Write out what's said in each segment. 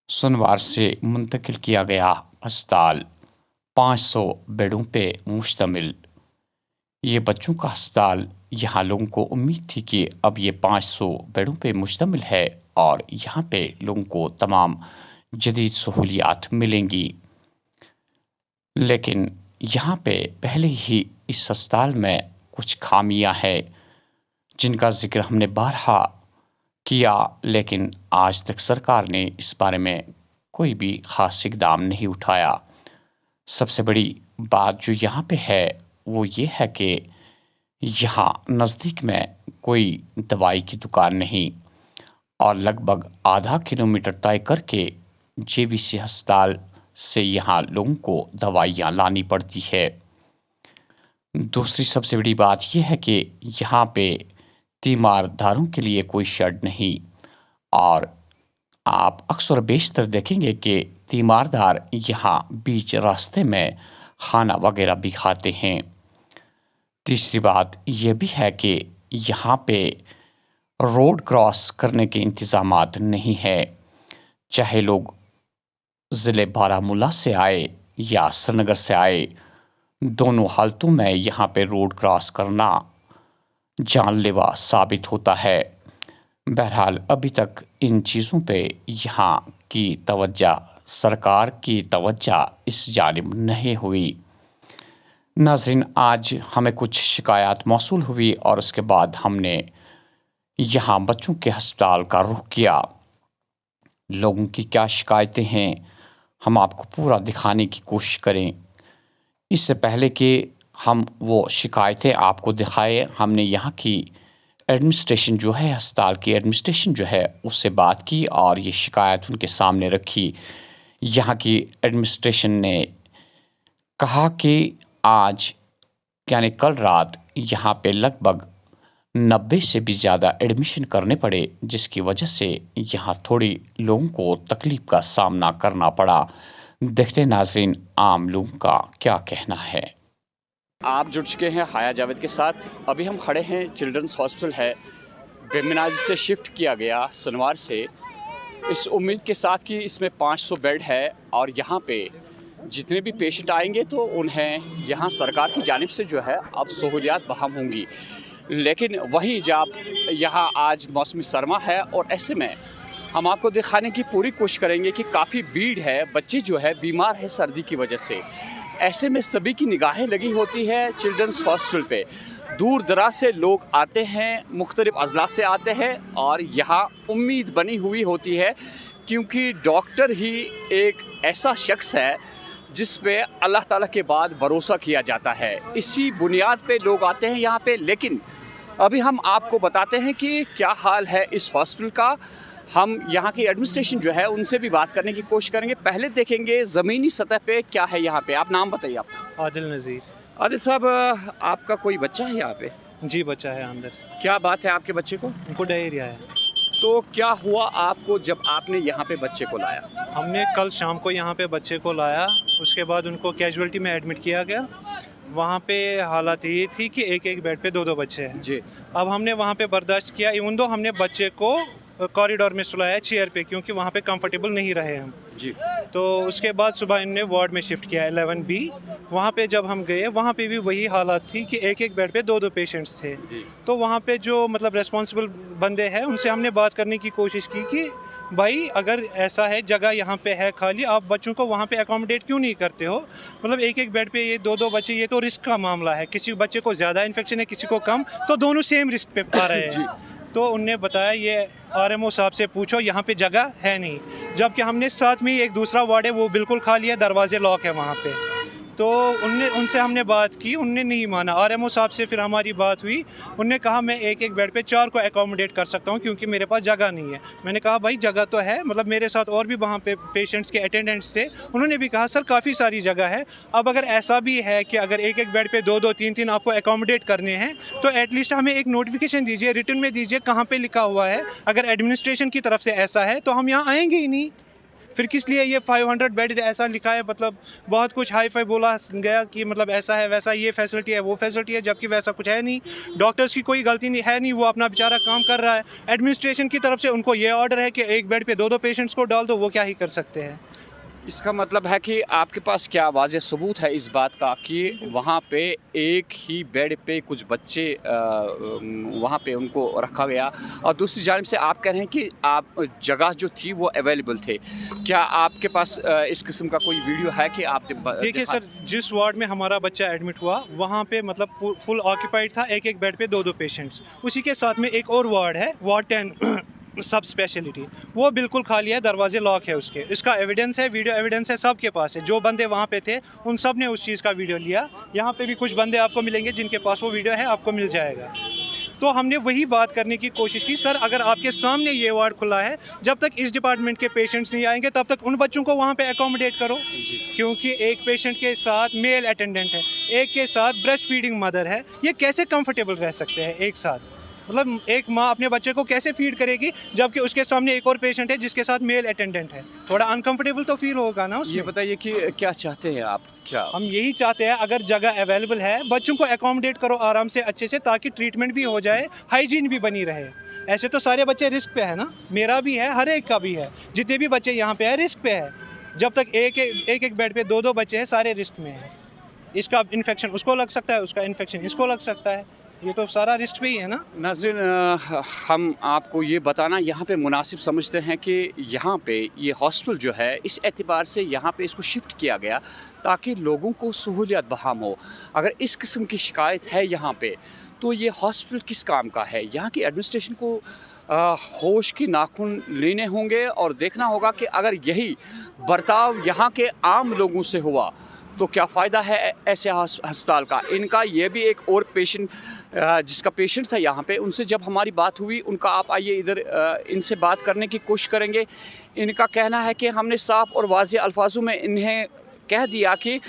सोमवार से मुंतकिल किया गया अस्पताल 500 बेडों पे मुश्तमिल। ये बच्चों का अस्पताल, यहाँ लोगों को उम्मीद थी कि अब ये 500 बेडों पे मुश्तमिल है और यहाँ पे लोगों को तमाम जदीद सहूलियात मिलेंगी। लेकिन यहाँ पे पहले ही इस अस्पताल में कुछ खामियां हैं जिनका ज़िक्र हमने बारहा किया, लेकिन आज तक सरकार ने इस बारे में कोई भी ख़ास इक़दाम नहीं उठाया। सबसे बड़ी बात जो यहाँ पे है वो ये है कि यहाँ नज़दीक में कोई दवाई की दुकान नहीं और लगभग आधा किलोमीटर तय करके जेवीसी अस्पताल से यहाँ लोगों को दवाइयाँ लानी पड़ती है। दूसरी सबसे बड़ी बात यह है कि यहाँ पे तीमारदारों के लिए कोई शेड नहीं और आप अक्सर बेशतर देखेंगे कि तीमारदार यहाँ बीच रास्ते में खाना वगैरह भी खाते हैं। तीसरी बात यह भी है कि यहाँ पे रोड क्रॉस करने के इंतज़ामात नहीं है, चाहे लोग ज़िले बारामूला से आए या श्रीनगर से आए, दोनों हालतों में यहाँ पे रोड क्रॉस करना जानलेवा साबित होता है। बहरहाल अभी तक इन चीज़ों पे यहाँ की तवज्जो, सरकार की तवज्जो इस जानिब नहीं हुई। नाज़रीन, आज हमें कुछ शिकायत मौसूल हुई और उसके बाद हमने यहाँ बच्चों के अस्पताल का रुख किया। लोगों की क्या शिकायतें हैं, हम आपको पूरा दिखाने की कोशिश करें। इससे पहले कि हम वो शिकायतें आपको दिखाएं, हमने यहाँ की एडमिनिस्ट्रेशन जो है, अस्पताल की एडमिनिस्ट्रेशन जो है, उससे बात की और ये शिकायत उनके सामने रखी। यहाँ की एडमिनिस्ट्रेशन ने कहा कि आज यानी कल रात यहाँ पे लगभग 90 से भी ज़्यादा एडमिशन करने पड़े, जिसकी वजह से यहाँ थोड़ी लोगों को तकलीफ़ का सामना करना पड़ा। देखते नाज़रीन आम लोगों का क्या कहना है। आप जुड़ चुके हैं हाया जावेद के साथ। अभी हम खड़े हैं चिल्ड्रंस हॉस्पिटल है, बेमिनाज से शिफ्ट किया गया सोमवार से, इस उम्मीद के साथ कि इसमें 500 बेड है और यहाँ पे जितने भी पेशेंट आएंगे तो उन्हें यहाँ सरकार की जानिब से जो है अब सहूलियात बहाल होंगी। लेकिन वहीं जब यहाँ आज मौसमी सरमा है और ऐसे में हम आपको दिखाने की पूरी कोशिश करेंगे कि काफ़ी भीड़ है, बच्चे जो है बीमार है सर्दी की वजह से। ऐसे में सभी की निगाहें लगी होती है चिल्ड्रंस हॉस्पिटल पे। दूर दराज से लोग आते हैं, मुख्तलिफ अजला से आते हैं और यहाँ उम्मीद बनी हुई होती है क्योंकि डॉक्टर ही एक ऐसा शख्स है जिस पे अल्लाह ताला के बाद भरोसा किया जाता है। इसी बुनियाद पे लोग आते हैं यहाँ पे। लेकिन अभी हम आपको बताते हैं कि क्या हाल है इस हॉस्पिटल का। हम यहाँ की एडमिनिस्ट्रेशन जो है उनसे भी बात करने की कोशिश करेंगे। पहले देखेंगे ज़मीनी सतह पे क्या है यहाँ पे। आप नाम बताइए आपका। आदिल नज़ीर। आदिल साहब, आपका कोई बच्चा है यहाँ पे? जी, बच्चा है अंदर। क्या बात है आपके बच्चे को? उनको डायरिया है। तो क्या हुआ आपको जब आपने यहाँ पे बच्चे को लाया? हमने कल शाम को यहाँ पे बच्चे को लाया, उसके बाद उनको कैजुअल्टी में एडमिट किया गया। वहाँ पे हालत ये थी कि एक एक बेड पे दो दो बच्चे हैं जी। अब हमने वहाँ पे बर्दाश्त किया, इवन दो हमने बच्चे को कॉरिडोर में सुलाया चेयर पे, क्योंकि वहाँ पे कंफर्टेबल नहीं रहे हम जी। तो उसके बाद सुबह इनने वार्ड में शिफ्ट किया 11B। वहाँ पे जब हम गए वहाँ पे भी वही हालत थी कि एक एक बेड पे दो दो पेशेंट्स थे। तो वहाँ पे जो मतलब रेस्पॉन्सिबल बंदे हैं उनसे हमने बात करने की कोशिश की कि भाई अगर ऐसा है, जगह यहाँ पे है खाली, आप बच्चों को वहाँ पे अकोमोडेट क्यों नहीं करते हो? मतलब एक एक बेड पे ये दो दो बच्चे, ये तो रिस्क का मामला है। किसी बच्चे को ज़्यादा इन्फेक्शन है, किसी को कम, तो दोनों सेम रिस्क पे आ रहे हैं। तो उनने बताया ये RMO साहब से पूछो, यहाँ पे जगह है नहीं। जबकि हमने साथ में एक दूसरा वार्ड है वो बिल्कुल खाली है, दरवाजे लॉक है वहाँ पे। तो उनसे हमने बात की, उनने नहीं माना। RMO साहब से फिर हमारी बात हुई, उनने कहा मैं एक एक बेड पे 4 को अकोमोडेट कर सकता हूँ क्योंकि मेरे पास जगह नहीं है। मैंने कहा भाई जगह तो है, मतलब मेरे साथ और भी वहाँ पे पेशेंट्स के अटेंडेंट्स थे, उन्होंने भी कहा सर काफ़ी सारी जगह है। अब अगर ऐसा भी है कि अगर एक एक बेड पे दो दो तीन तीन आपको अकोमोडेट करने हैं तो एटलीस्ट हमें एक नोटिफिकेशन दीजिए, रिटर्न में दीजिए कहाँ पर लिखा हुआ है। अगर एडमिनिस्ट्रेशन की तरफ से ऐसा है तो हम यहाँ आएँगे ही नहीं। फिर किस लिए ये 500 बेड ऐसा लिखा है, मतलब बहुत कुछ हाई फाई बोला गया कि मतलब ऐसा है वैसा, ये फैसिलिटी है वो फैसिलिटी है, जबकि वैसा कुछ है नहीं। डॉक्टर्स की कोई गलती नहीं है, नहीं, वो अपना बेचारा काम कर रहा है। एडमिनिस्ट्रेशन की तरफ से उनको ये ऑर्डर है कि एक बेड पे 2-2 पेशेंट्स को डाल दो, वो क्या ही कर सकते हैं। इसका मतलब है कि आपके पास क्या वाज़ेह सबूत है इस बात का कि वहाँ पे एक ही बेड पे कुछ बच्चे वहाँ पे उनको रखा गया, और दूसरी जानिब से आप कह रहे हैं कि आप जगह जो थी वो अवेलेबल थे। क्या आपके पास इस किस्म का कोई वीडियो है कि आप देखिए सर, जिस वार्ड में हमारा बच्चा एडमिट हुआ वहाँ पे मतलब फुल ऑक्यूपाइड था, एक एक बेड पे 2-2 पेशेंट्स। उसी के साथ में एक और वार्ड है, वार्ड 10 सब स्पेशलिटी, वो बिल्कुल खाली है, दरवाजे लॉक है उसके। इसका एविडेंस है, वीडियो एविडेंस है, सबके पास है। जो बंदे वहाँ पे थे उन सब ने उस चीज़ का वीडियो लिया। यहाँ पे भी कुछ बंदे आपको मिलेंगे जिनके पास वो वीडियो है, आपको मिल जाएगा। तो हमने वही बात करने की कोशिश की, सर अगर आपके सामने ये वार्ड खुला है, जब तक इस डिपार्टमेंट के पेशेंट्स नहीं आएंगे तब तक उन बच्चों को वहाँ पे एकोमोडेट करो। क्योंकि एक पेशेंट के साथ मेल अटेंडेंट है, एक के साथ ब्रेस्ट फीडिंग मदर है, ये कैसे कंफर्टेबल रह सकते हैं एक साथ? मतलब एक माँ अपने बच्चे को कैसे फीड करेगी जबकि उसके सामने एक और पेशेंट है जिसके साथ मेल अटेंडेंट है? थोड़ा अनकंफर्टेबल तो फील होगा ना उसमें। ये बताइए कि क्या चाहते हैं आप? क्या हम यही चाहते हैं, अगर जगह अवेलेबल है बच्चों को एकोमोडेट करो आराम से अच्छे से, ताकि ट्रीटमेंट भी हो जाए, हाइजीन भी बनी रहे। ऐसे तो सारे बच्चे रिस्क पे है ना, मेरा भी है, हर एक का भी है, जितने भी बच्चे यहाँ पे है रिस्क पे है। जब तक एक बेड पे 2-2 बच्चे हैं, सारे रिस्क में हैं। इसका इन्फेक्शन उसको लग सकता है, उसका इन्फेक्शन इसको लग सकता है, ये तो सारा रिस्क पे ही है ना। नाज़रीन, हम आपको ये बताना यहाँ पे मुनासिब समझते हैं कि यहाँ पे ये हॉस्पिटल जो है इस एतबार से यहाँ पे इसको शिफ्ट किया गया ताकि लोगों को सहूलियत बहाम हो। अगर इस किस्म की शिकायत है यहाँ पे, तो ये हॉस्पिटल किस काम का है? यहाँ की एडमिनिस्ट्रेशन को होश की नाखून लेने होंगे और देखना होगा कि अगर यही बर्ताव यहाँ के आम लोगों से हुआ तो क्या फ़ायदा है ऐसे अस्पताल का। इनका ये भी एक और पेशेंट जिसका पेशेंट था यहाँ पे, उनसे जब हमारी बात हुई, उनका आप आइए इधर इनसे बात करने की कोशिश करेंगे। इनका कहना है कि हमने साफ और वाज़ेह अल्फाजों में इन्हें कह दिया कि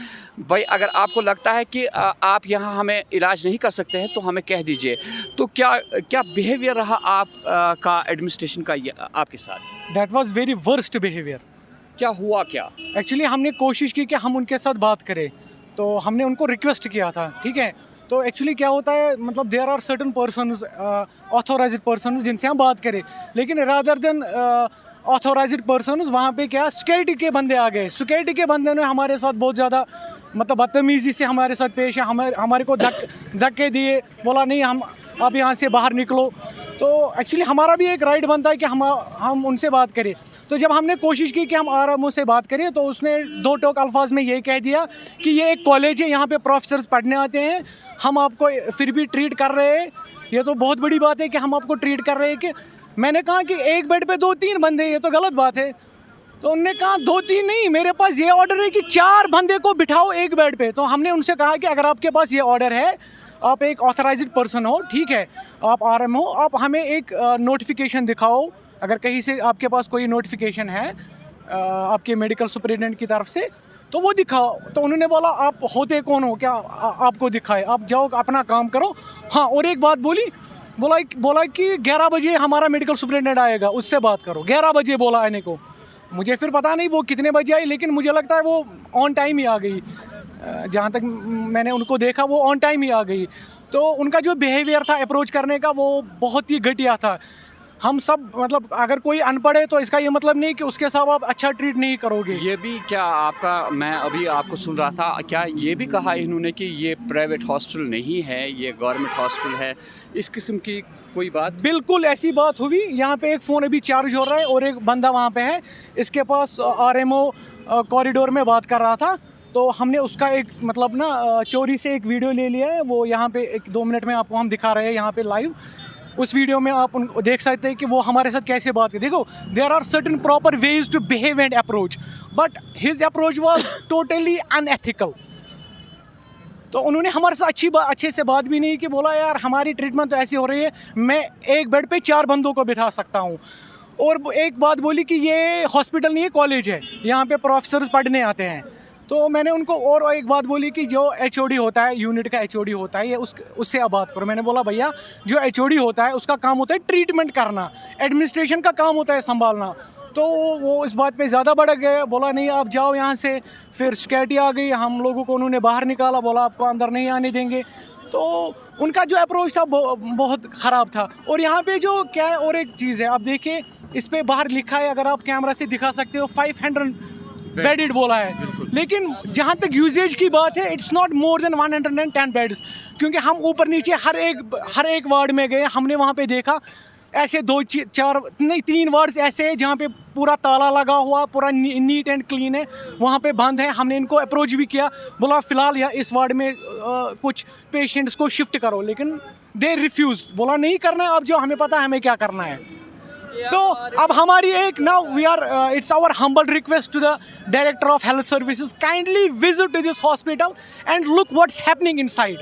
भाई अगर आपको लगता है कि आप यहाँ हमें इलाज नहीं कर सकते हैं तो हमें कह दीजिए। तो क्या बिहेवियर रहा आप का एडमिनिस्ट्रेशन का आपके साथ? That was very worst behaviour. क्या हुआ क्या? एक्चुअली हमने कोशिश की कि हम उनके साथ बात करें, तो हमने उनको रिक्वेस्ट किया था, ठीक है। तो एक्चुअली क्या होता है, मतलब there are certain persons, authorized persons जिनसे हम बात करें, लेकिन रादर देन ऑथोराइज्ड पर्सन्स वहाँ पे क्या सिक्योरिटी के बंदे आ गए। सिक्योरिटी के बंदे ने हमारे साथ बहुत ज़्यादा मतलब बदतमीज़ी से हमारे साथ पेश है, हमारे को धक्के दिए, बोला नहीं हम आप यहाँ से बाहर निकलो। तो एक्चुअली हमारा भी एक राइट बनता है कि हम उनसे बात करें। तो जब हमने कोशिश की कि हम आराम से बात करें, तो उसने 2 टोक अल्फाज में ये कह दिया कि ये एक कॉलेज है, यहाँ पे प्रोफेसर्स पढ़ने आते हैं, हम आपको फिर भी ट्रीट कर रहे हैं। ये तो बहुत बड़ी बात है कि हम आपको ट्रीट कर रहे हैं। कि मैंने कहा कि एक बेड पे 2-3 बंदे, ये तो गलत बात है। तो उन्होंने कहा 2-3 नहीं, मेरे पास ये ऑर्डर है कि 4 बंदे को बिठाओ एक बेड पे। तो हमने उनसे कहा कि अगर आपके पास ये ऑर्डर है, आप एक ऑथराइज्ड पर्सन हो, ठीक है, आप आरएम हो, आप हमें एक नोटिफिकेशन दिखाओ, अगर कहीं से आपके पास कोई नोटिफिकेशन है आपके मेडिकल सुपरिटेंडेंट की तरफ से, तो वो दिखाओ। तो उन्होंने बोला आप होते कौन हो, क्या आपको दिखाए, आप जाओ अपना काम करो। हाँ, और एक बात बोला कि 11 बजे हमारा मेडिकल सुपरिटेंडेंट आएगा, उससे बात करो। 11 बजे बोला आने को, मुझे फिर पता नहीं वो कितने बजे आई, लेकिन मुझे लगता है वो ऑन टाइम ही आ गई। जहाँ तक मैंने उनको देखा वो ऑन टाइम ही आ गई। तो उनका जो बिहेवियर था अप्रोच करने का, वो बहुत ही घटिया था। हम सब मतलब अगर कोई अनपढ़ है तो इसका ये मतलब नहीं कि उसके साथ आप अच्छा ट्रीट नहीं करोगे। ये भी क्या आपका, मैं अभी आपको सुन रहा था, क्या ये भी कहा इन्होंने कि ये प्राइवेट हॉस्पिटल नहीं है, ये गवर्नमेंट हॉस्पिटल है, इस किस्म की कोई बात? बिल्कुल ऐसी बात हुई। यहाँ पे एक फ़ोन अभी चार्ज हो रहा है और एक बंदा वहाँ पे है, इसके पास आरएमओ कॉरिडोर में बात कर रहा था। तो हमने उसका एक मतलब ना चोरी से एक वीडियो ले लिया है, वो यहाँ पे 1-2 मिनट में आपको हम दिखा रहे हैं यहाँ पे लाइव। उस वीडियो में आप उनको देख सकते हैं कि वो हमारे साथ कैसे बात करते। देखो, there are certain proper ways to behave and approach, but his approach was totally unethical. तो उन्होंने हमारे साथ अच्छे से बात भी नहीं की। बोला यार हमारी ट्रीटमेंट तो ऐसी हो रही है, मैं एक बेड पे 4 बंदों को बिठा सकता हूँ। और एक बात बोली कि ये हॉस्पिटल नहीं है, कॉलेज है, यहाँ पे प्रोफेसर्स पढ़ने आते हैं। तो मैंने उनको और एक बात बोली कि जो एचओडी होता है, यूनिट का एचओडी होता है, ये उससे आप बात करो। मैंने बोला भैया जो एचओडी होता है उसका काम होता है ट्रीटमेंट करना, एडमिनिस्ट्रेशन का काम होता है संभालना। तो वो इस बात पे ज़्यादा भड़क गया, बोला नहीं आप जाओ यहाँ से। फिर सिक्योरिटी आ गई, हम लोगों को उन्होंने बाहर निकाला, बोला आपको अंदर नहीं आने देंगे। तो उनका जो अप्रोच था बहुत ख़राब था। और यहाँ पे जो क्या है, और एक चीज़ है, आप देखिए इस पे बाहर लिखा है, अगर आप कैमरा से दिखा सकते हो 500 बेडेड बोला है, लेकिन जहाँ तक यूजेज की बात है it's not more than 110 beds. क्योंकि हम ऊपर नीचे हर एक वार्ड में गए, हमने वहाँ पे देखा ऐसे 3 वार्ड्स ऐसे हैं जहाँ पे पूरा ताला लगा हुआ, पूरा नीट एंड क्लीन है, वहाँ पे बंद है। हमने इनको अप्रोच भी किया, बोला फ़िलहाल या इस वार्ड में कुछ पेशेंट्स को शिफ्ट करो, लेकिन दे रिफ्यूज़, बोला नहीं करना है, अब जो हमें पता है हमें क्या करना है। तो अब हमारी एक now we are it's our humble request to the director of health services, kindly visit to this hospital and look what's happening inside.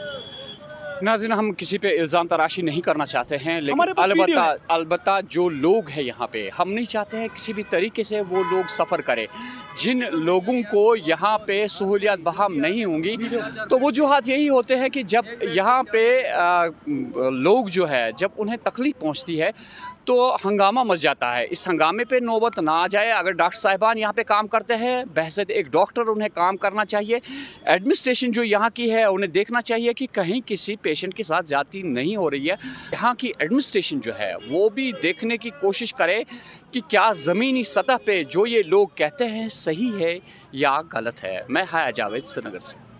नाज़रीन, हम किसी पे इल्ज़ाम तराशी नहीं करना चाहते हैं, लेकिन अलबत्ता जो लोग हैं यहाँ पे, हम नहीं चाहते हैं किसी भी तरीके से वो लोग सफ़र करें। जिन लोगों को यहाँ पे सहूलियात बहाम नहीं होंगी, तो वजूहात यही होते हैं कि जब यहाँ पे लोग जो है, जब उन्हें तकलीफ़ पहुँचती है तो हंगामा मच जाता है। इस हंगामे पे नौबत ना आ जाए। अगर डॉक्टर साहिबान यहाँ पे काम करते हैं, बहैसियत एक डॉक्टर उन्हें काम करना चाहिए। एडमिनिस्ट्रेशन जो यहाँ की है उन्हें देखना चाहिए कि कहीं किसी पेशेंट के साथ ज़्यादती नहीं हो रही है। यहाँ की एडमिनिस्ट्रेशन जो है वो भी देखने की कोशिश करे कि क्या ज़मीनी सतह पे जो ये लोग कहते हैं सही है या गलत है। मैं हाया जावेद, श्रीनगर से।